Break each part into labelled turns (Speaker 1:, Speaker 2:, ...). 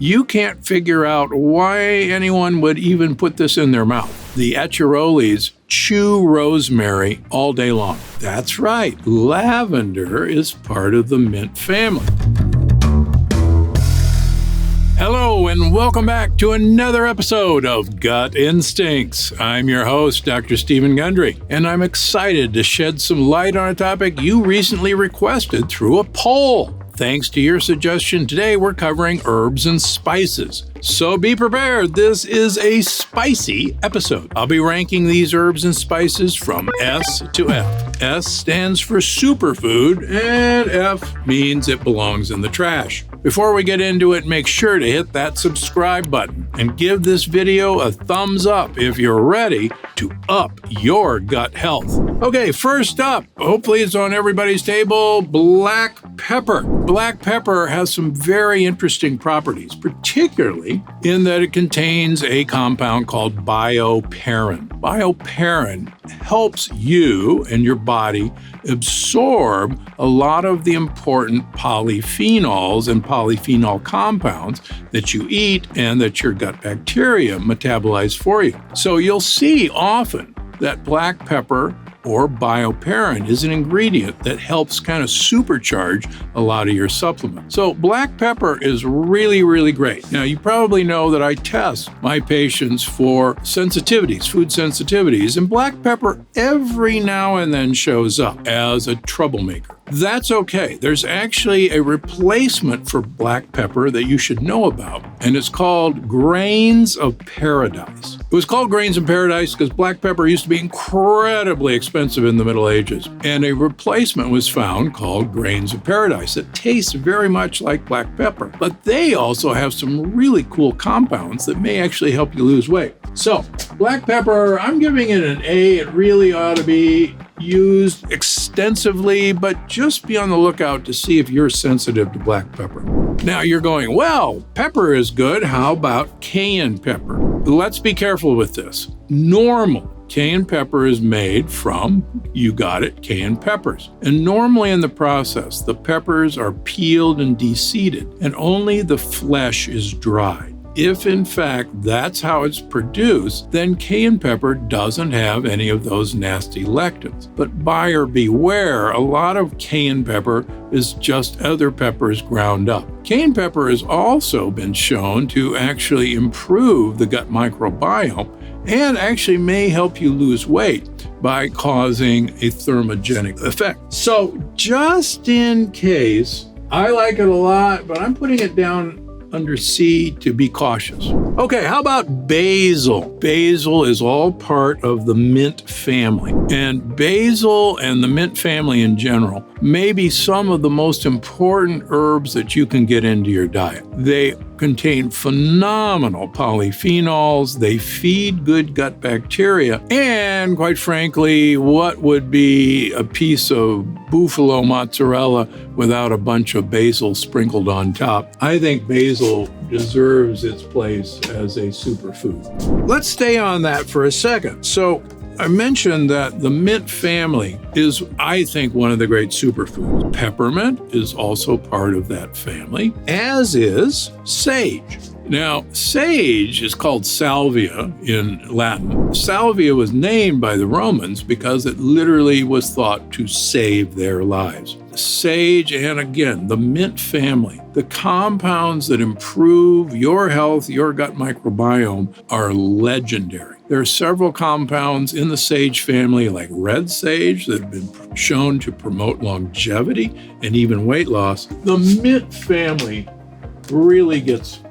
Speaker 1: you can't figure out why anyone would even put this in their mouth. The Echiroles chew rosemary all day long. That's right, lavender is part of the mint family. Hello and welcome back to another episode of Gut Instincts. I'm your host, Dr. Stephen Gundry, and I'm excited to shed some light on a topic you recently requested through a poll. Thanks to your suggestion, today we're covering herbs and spices. So be prepared, this is a spicy episode. I'll be ranking these herbs and spices from S to F. S stands for superfood, and F means it belongs in the trash. Before we get into it, make sure to hit that subscribe button and give this video a thumbs up if you're ready to up your gut health. Okay, first up, hopefully it's on everybody's table, black pepper. Black pepper has some very interesting properties, particularly in that it contains a compound called bioperine. Bioperine helps you and your body absorb a lot of the important polyphenols and polyphenol compounds that you eat and that your gut bacteria metabolize for you. So you'll see often that black pepper or bioperine is an ingredient that helps kind of supercharge a lot of your supplements. So black pepper is really, really great. Now, you probably know that I test my patients for sensitivities, food sensitivities, and black pepper every now and then shows up as a troublemaker. That's okay. There's actually a replacement for black pepper that you should know about, and it's called grains of paradise. It was called grains of paradise because black pepper used to be incredibly expensive in the Middle Ages, and a replacement was found called grains of paradise that tastes very much like black pepper, but they also have some really cool compounds that may actually help you lose weight. So, black pepper, I'm giving it an A. It really ought to be used extensively, but just be on the lookout to see if you're sensitive to black pepper. Now you're going, well, pepper is good. How about cayenne pepper? Let's be careful with this. Normal cayenne pepper is made from, you got it, cayenne peppers. And normally in the process, the peppers are peeled and de-seeded, and only the flesh is dried. If, in fact, that's how it's produced, then cayenne pepper doesn't have any of those nasty lectins. But buyer beware, a lot of cayenne pepper is just other peppers ground up. Cayenne pepper has also been shown to actually improve the gut microbiome and actually may help you lose weight by causing a thermogenic effect. So just in case, I like it a lot, but I'm putting it down under C to be cautious. Okay, how about basil? Basil is all part of the mint family. And basil and the mint family in general may be some of the most important herbs that you can get into your diet. They contain phenomenal polyphenols, they feed good gut bacteria, and quite frankly, what would be a piece of buffalo mozzarella without a bunch of basil sprinkled on top? I think basil deserves its place as a superfood. Let's stay on that for a second. So I mentioned that the mint family is, I think, one of the great superfoods. Peppermint is also part of that family, as is sage. Now, sage is called salvia in Latin. Salvia was named by the Romans because it literally was thought to save their lives. Sage, and again, the mint family, the compounds that improve your health, your gut microbiome, are legendary. There are several compounds in the sage family, like red sage, that have been shown to promote longevity and even weight loss. The mint family really gets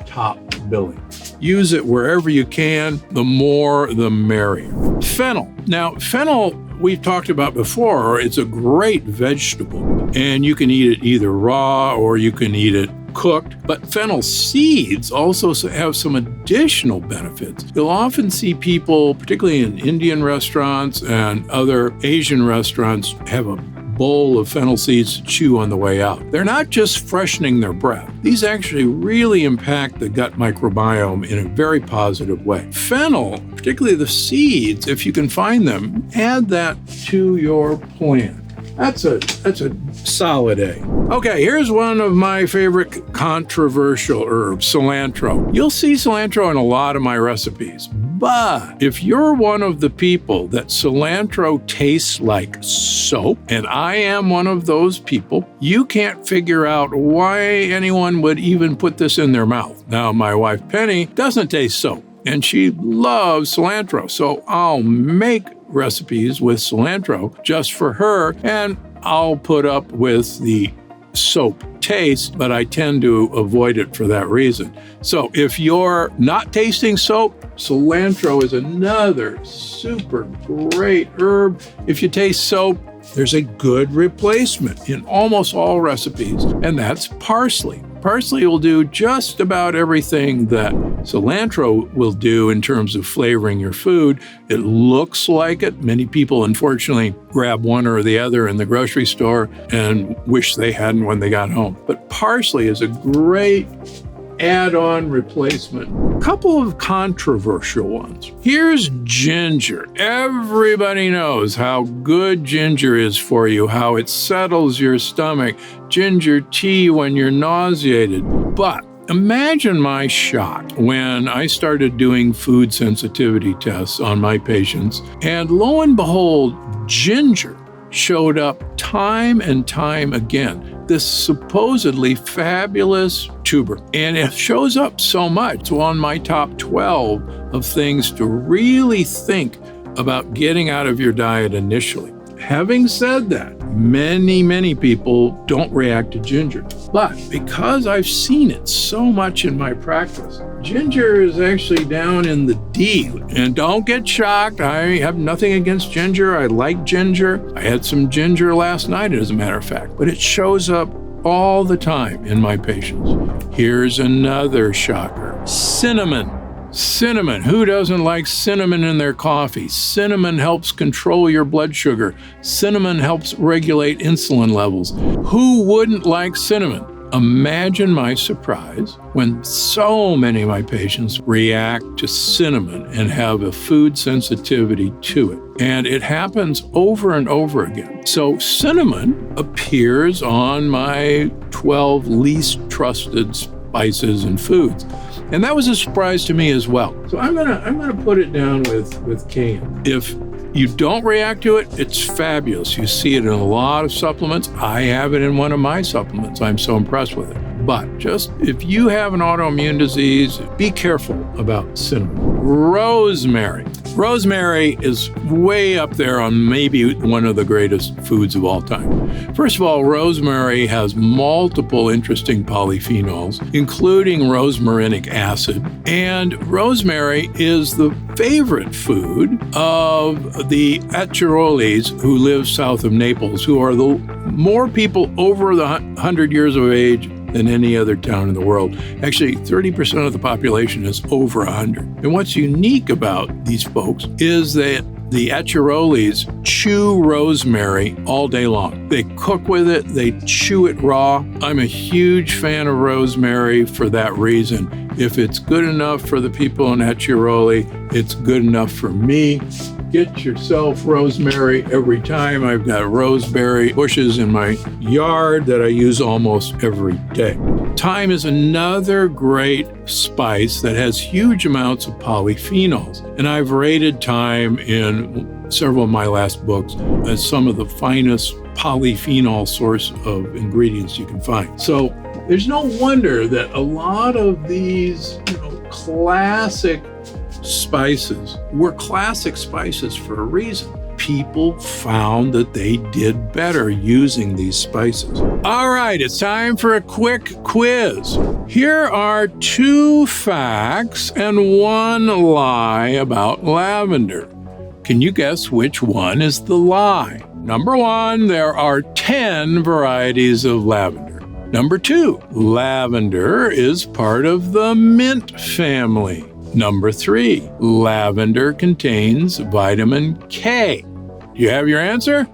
Speaker 1: top billing. Use it wherever you can. The more, the merrier. Fennel. Now, fennel, we've talked about before. It's a great vegetable, and you can eat it either raw or you can eat it cooked. But fennel seeds also have some additional benefits. You'll often see people, particularly in Indian restaurants and other Asian restaurants, have a bowl of fennel seeds to chew on the way out. They're not just freshening their breath. These actually really impact the gut microbiome in a very positive way. Fennel, particularly the seeds, if you can find them, add that to your plan. That's a solid A. Okay, here's one of my favorite controversial herbs, cilantro. You'll see cilantro in a lot of my recipes, but if you're one of the people that cilantro tastes like soap, and I am one of those people, you can't figure out why anyone would even put this in their mouth. Now, my wife Penny doesn't taste soap, and she loves cilantro, so I'll make recipes with cilantro just for her, and I'll put up with the soap taste, but I tend to avoid it for that reason. So if you're not tasting soap, cilantro is another super great herb. If you taste soap, there's a good replacement in almost all recipes, and that's parsley. Parsley will do just about everything that cilantro will do in terms of flavoring your food. It looks like it. Many people, unfortunately, grab one or the other in the grocery store and wish they hadn't when they got home. But parsley is a great add-on replacement. A couple of controversial ones. Here's ginger. Everybody knows how good ginger is for you, how it settles your stomach. Ginger tea when you're nauseated. But imagine my shock when I started doing food sensitivity tests on my patients, and lo and behold, ginger showed up time and time again. This supposedly fabulous tuber. And it shows up so much. It's on my top 12 of things to really think about getting out of your diet initially. Having said that, many people don't react to ginger. But because I've seen it so much in my practice, ginger is actually down in the D. And don't get shocked. I have nothing against ginger. I like ginger. I had some ginger last night, as a matter of fact. But it shows up all the time in my patients. Here's another shocker. Cinnamon. Cinnamon. Who doesn't like cinnamon in their coffee? Cinnamon helps control your blood sugar. Cinnamon helps regulate insulin levels. Who wouldn't like cinnamon? Imagine my surprise when so many of my patients react to cinnamon and have a food sensitivity to it. And it happens over and over again. So cinnamon appears on my 12 least trusted spices and foods. And that was a surprise to me as well. So I'm gonna put it down with cayenne. If you don't react to it, it's fabulous. You see it in a lot of supplements. I have it in one of my supplements. I'm so impressed with it. But just if you have an autoimmune disease, be careful about cinnamon. Rosemary. Rosemary is way up there on maybe one of the greatest foods of all time. First of all, rosemary has multiple interesting polyphenols, including rosmarinic acid. And rosemary is the favorite food of the Acciarolis who live south of Naples, who are the more people over the 100 years of age than any other town in the world. Actually, 30% of the population is over 100. And what's unique about these folks is that the Acciarolis chew rosemary all day long. They cook with it, they chew it raw. I'm a huge fan of rosemary for that reason. If it's good enough for the people in Acciaroli, it's good enough for me. Get yourself rosemary every time. I've got rosemary bushes in my yard that I use almost every day. Thyme is another great spice that has huge amounts of polyphenols. And I've rated thyme in several of my last books as some of the finest polyphenol source of ingredients you can find. So there's no wonder that a lot of these, classic spices were classic spices for a reason. People found that they did better using these spices. All right, it's time for a quick quiz. Here are 2 facts and 1 lie about lavender. Can you guess which one is the lie? Number 1, there are 10 varieties of lavender. Number 2, lavender is part of the mint family. Number 3, lavender contains vitamin K. Do you have your answer?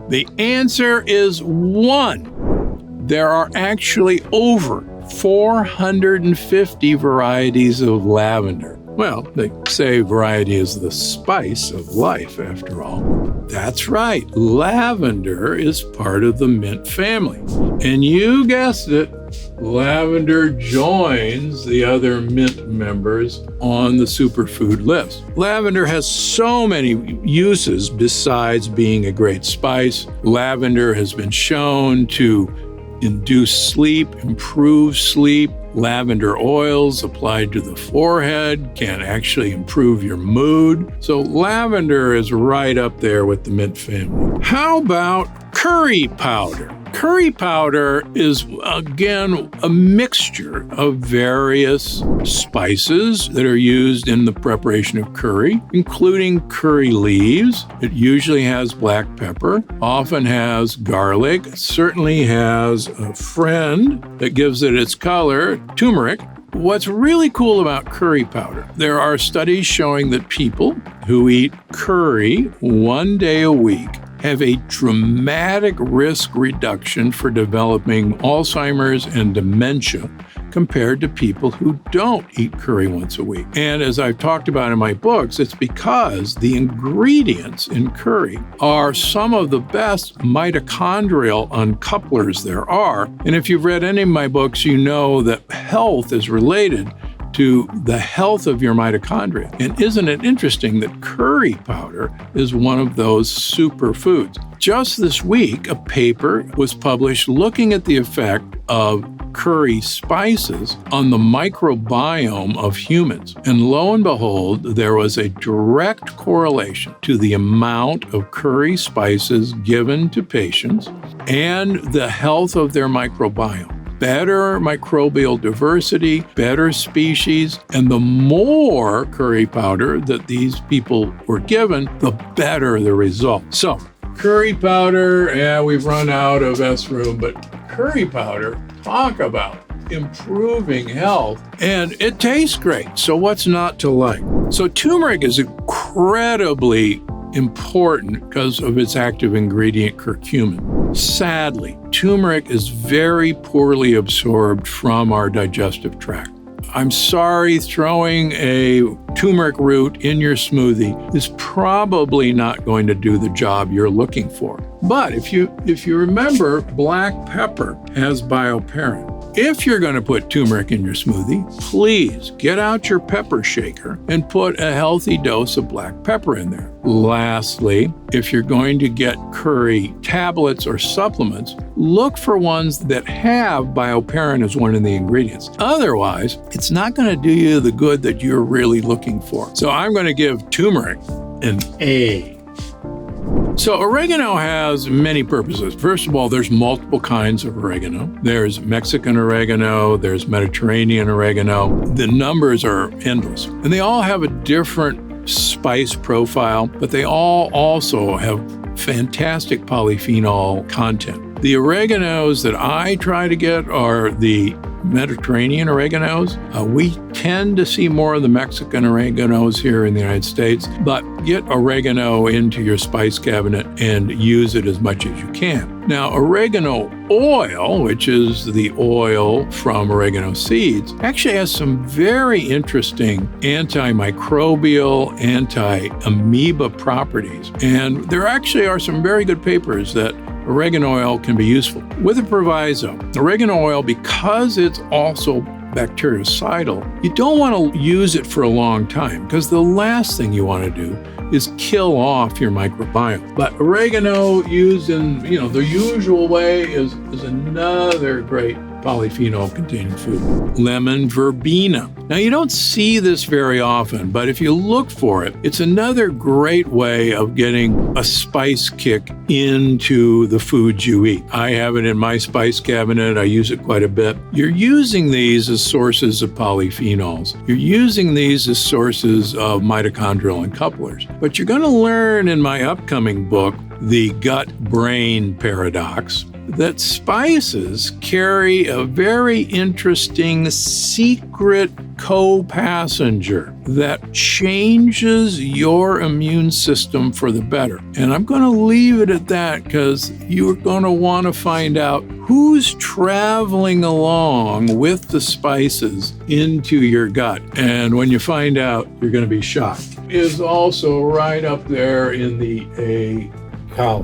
Speaker 1: The answer is 1. There are actually over 450 varieties of lavender. Well, they say variety is the spice of life, after all. That's right, lavender is part of the mint family. And you guessed it, lavender joins the other mint members on the superfood list. Lavender has so many uses besides being a great spice. Lavender has been shown to induce sleep, improve sleep. Lavender oils applied to the forehead can actually improve your mood. So lavender is right up there with the mint family. How about curry powder? Curry powder is, again, a mixture of various spices that are used in the preparation of curry, including curry leaves. It usually has black pepper, often has garlic, certainly has a friend that gives it its color, turmeric. What's really cool about curry powder, there are studies showing that people who eat curry 1 day a week have a dramatic risk reduction for developing Alzheimer's and dementia compared to people who don't eat curry once a week. And as I've talked about in my books, it's because the ingredients in curry are some of the best mitochondrial uncouplers there are. And if you've read any of my books, you know that health is related to the health of your mitochondria. And isn't it interesting that curry powder is one of those superfoods? Just this week, a paper was published looking at the effect of curry spices on the microbiome of humans. And lo and behold, there was a direct correlation to the amount of curry spices given to patients and the health of their microbiome. Better microbial diversity, better species, and the more curry powder that these people were given, the better the result. So, curry powder, we've run out of S-room, but curry powder, talk about improving health, and it tastes great. So what's not to like? So turmeric is incredibly important because of its active ingredient, curcumin. Sadly, turmeric is very poorly absorbed from our digestive tract. I'm sorry, throwing a turmeric root in your smoothie is probably not going to do the job you're looking for. But if you remember, black pepper has bioperine. If you're going to put turmeric in your smoothie, please get out your pepper shaker and put a healthy dose of black pepper in there. Lastly, if you're going to get curry tablets or supplements, look for ones that have bioperine as one of the ingredients. Otherwise, it's not going to do you the good that you're really looking for. So I'm going to give turmeric an A. So oregano has many purposes. First of all, there's multiple kinds of oregano. There's Mexican oregano, there's Mediterranean oregano. The numbers are endless. And they all have a different spice profile, but they all also have fantastic polyphenol content. The oreganos that I try to get are the Mediterranean oreganos. We tend to see more of the Mexican oreganos here in the United States, but get oregano into your spice cabinet and use it as much as you can. Now, oregano oil, which is the oil from oregano seeds, actually has some very interesting antimicrobial, anti-amoeba properties. And there actually are some very good papers that oregano oil can be useful. With a proviso, oregano oil, because it's also bactericidal, you don't want to use it for a long time because the last thing you want to do is kill off your microbiome. But oregano used in the usual way is another great polyphenol-containing food. Lemon verbena. Now, you don't see this very often, but if you look for it, it's another great way of getting a spice kick into the foods you eat. I have it in my spice cabinet. I use it quite a bit. You're using these as sources of polyphenols. You're using these as sources of mitochondrial uncouplers. But you're going to learn in my upcoming book, The Gut-Brain Paradox, that spices carry a very interesting secret co-passenger that changes your immune system for the better. And I'm going to leave it at that because you're going to want to find out who's traveling along with the spices into your gut. And when you find out, you're going to be shocked. Is also right up there in the A How?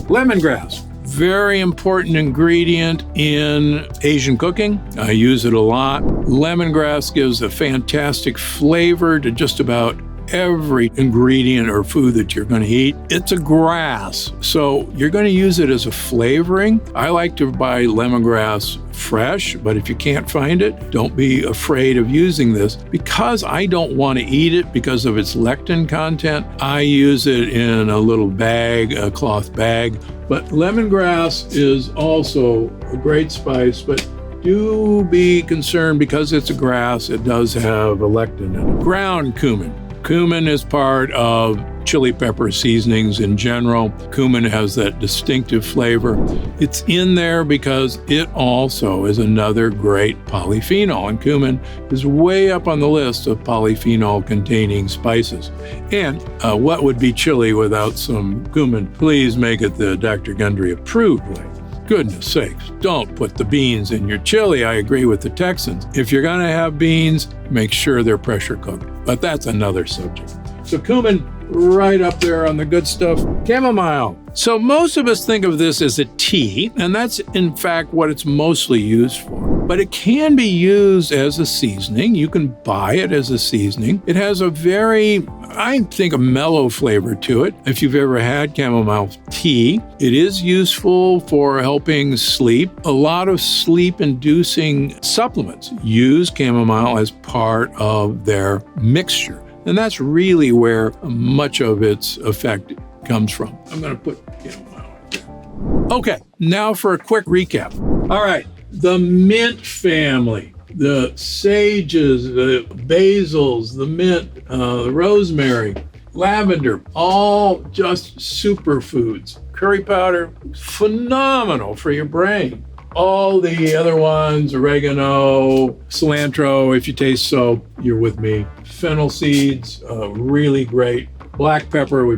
Speaker 1: Lemongrass. Very important ingredient in Asian cooking. I use it a lot. Lemongrass gives a fantastic flavor to just about every ingredient or food that you're going to eat. It's a grass, so you're going to use it as a flavoring. I like to buy lemongrass fresh, but if you can't find it, don't be afraid of using this. Because I don't want to eat it because of its lectin content, I use it in a little bag, a cloth bag. But lemongrass is also a great spice, but do be concerned because it's a grass, it does have a lectin in it. Ground cumin. Cumin is part of chili pepper seasonings in general. Cumin has that distinctive flavor. It's in there because it also is another great polyphenol, and cumin is way up on the list of polyphenol-containing spices. And what would be chili without some cumin? Please make it the Dr. Gundry approved way. Goodness sakes, don't put the beans in your chili. I agree with the Texans. If you're going to have beans, make sure they're pressure cooked. But that's another subject. So cumin, right up there on the good stuff. Chamomile. So most of us think of this as a tea, and that's in fact what it's mostly used for. But it can be used as a seasoning. You can buy it as a seasoning. It has a very, I think, a mellow flavor to it. If you've ever had chamomile tea, it is useful for helping sleep. A lot of sleep-inducing supplements use chamomile as part of their mixture. And that's really where much of its effect comes from. I'm going to put chamomile there. Okay, now for a quick recap. All right, the mint family, the sages, the basils, the mint, the rosemary, lavender, all just superfoods. Curry powder, phenomenal for your brain. All the other ones, oregano, cilantro, if you taste soap, you're with me. Fennel seeds, really great. Black pepper, we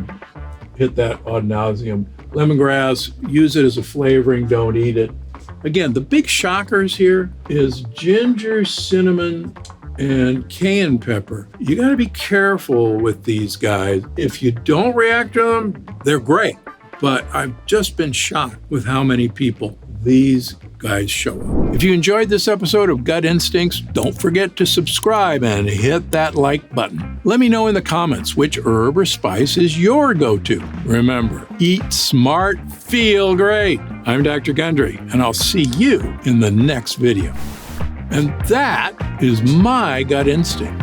Speaker 1: hit that ad nauseum. Lemongrass, use it as a flavoring, don't eat it. Again, the big shockers here is ginger, cinnamon, and cayenne pepper. You got to be careful with these guys. If you don't react to them, they're great. But I've just been shocked with how many people these guys show up. If you enjoyed this episode of Gut Instincts, don't forget to subscribe and hit that like button. Let me know in the comments which herb or spice is your go-to. Remember, eat smart, feel great. I'm Dr. Gundry, and I'll see you in the next video. And that is my gut instinct.